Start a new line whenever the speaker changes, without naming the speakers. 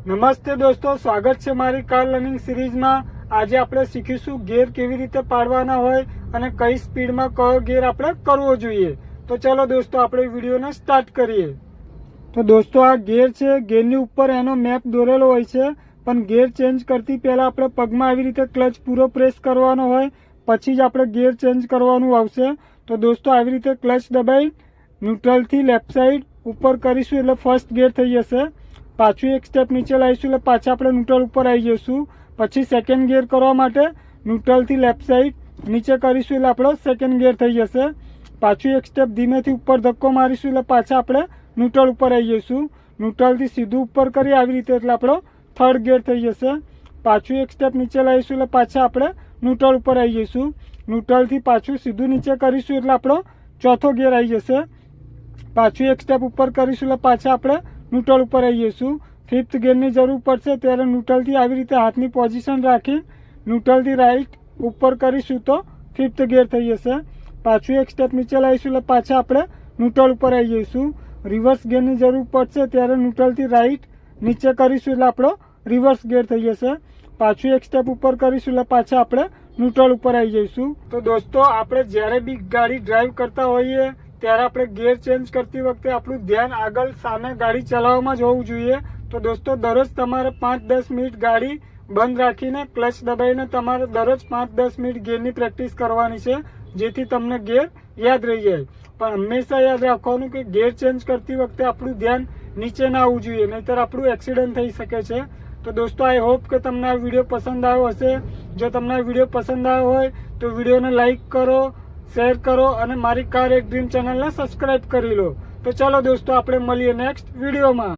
નમસ્તે દોસ્તો, સ્વાગત છે મારી કાર લર્નિંગ સિરીઝમાં। આજે આપણે શીખીશું ગેર કેવી રીતે પાડવાના હોય અને કઈ સ્પીડમાં કયો ગેર આપણે કરવો જોઈએ। તો ચલો દોસ્તો, આપણે વિડીયોને સ્ટાર્ટ કરીએ। તો દોસ્તો, આ ગેર છે, ગેરની ઉપર એનો મેપ દોરેલો હોય છે, પણ ગેર ચેન્જ કરતી પહેલા આપણે પગમાં આવી રીતે ક્લચ પૂરો પ્રેસ કરવાનો હોય, પછી જ આપણે ગેર ચેન્જ કરવાનું આવશે। તો દોસ્તો, આવી રીતે ક્લચ દબાઈ ન્યુટ્રલથી લેફ્ટ સાઈડ ઉપર કરીશું એટલે ફર્સ્ટ ગેર થઈ જશે। પાછું એક સ્ટેપ નીચે લાવીશું એટલે પાછા આપણે ન્યુટ્રલ ઉપર આવી જઈશું। પછી સેકન્ડ ગેર કરવા માટે ન્યુટ્રલથી લેફ્ટ સાઈડ નીચે કરીશું એટલે આપણો સેકન્ડ ગેર થઈ જશે। પાછું એક સ્ટેપ ધીમેથી ઉપર ધક્કો મારીશું એટલે પાછા આપણે ન્યુટ્રલ ઉપર આવી જઈશું। ન્યુટ્રલથી સીધું ઉપર કરી આવી રીતે એટલે આપણો થર્ડ ગેર થઈ જશે। પાછું એક સ્ટેપ નીચે લાવીશું એટલે પાછા આપણે ન્યુટ્રલ ઉપર આવી જઈશું। ન્યુટ્રલથી પાછું સીધું નીચે કરીશું એટલે આપણો ચોથો ગેર આવી જશે। પાછું એક સ્ટેપ ઉપર કરીશું એટલે પાછા આપણે ન્યુટ્રલ ઉપર આવી જઈશું। ફિફ્થ ગેરની જરૂર પડશે ત્યારે ન્યુટ્રલથી આવી રીતે હાથની પોઝિશન રાખી ન્યુટ્રલથી રાઈટ ઉપર કરીશું તો ફિફ્થ ગેર થઈ જશે। પાછું એક સ્ટેપ નીચે લાવીશું એટલે પાછા આપણે ન્યુટ્રલ ઉપર આવી જઈશું। રિવર્સ ગેરની જરૂર પડશે ત્યારે ન્યુટ્રલથી રાઈટ નીચે કરીશું એટલે આપણો રિવર્સ ગેર થઈ જશે। પાછું એક સ્ટેપ ઉપર કરીશું એટલે પાછા આપણે ન્યુટ્રલ ઉપર આવી જઈશું। તો દોસ્તો, આપણે જ્યારે બી ગાડી ડ્રાઈવ કરતા હોઈએ ત્યારે આપણે ગેર ચેન્જ કરતી વખતે આપણું ધ્યાન આગળ સામે ગાડી ચલાવવામાં જ હોવું જોઈએ। તો દોસ્તો, દરરોજ તમારે 5-10 મિનિટ ગાડી બંધ રાખીને ક્લચ દબાઈને તમારે દરરોજ 5-10 મિનિટ ગેરની પ્રેક્ટિસ કરવાની છે, જેથી તમને ગેર યાદ રહી જાય। પણ હંમેશા યાદ રાખવાનું કે ગેર ચેન્જ કરતી વખતે આપણું ધ્યાન નીચે ના આવવું જોઈએ, નહીંતર આપણું એક્સિડન્ટ થઈ શકે છે। તો દોસ્તો, આઈ હોપ કે તમને આ વિડીયો પસંદ આવ્યો હશે। જો તમને આ વિડીયો પસંદ આવ્યો હોય તો વિડીયોને લાઇક કરો, શેર કરો અને મારી કાર એક ડ્રીમ ચેનલને સબસ્ક્રાઇબ કરી લો। તો ચાલો દોસ્તો, આપણે મળીએ નેક્સ્ટ વિડીયોમાં।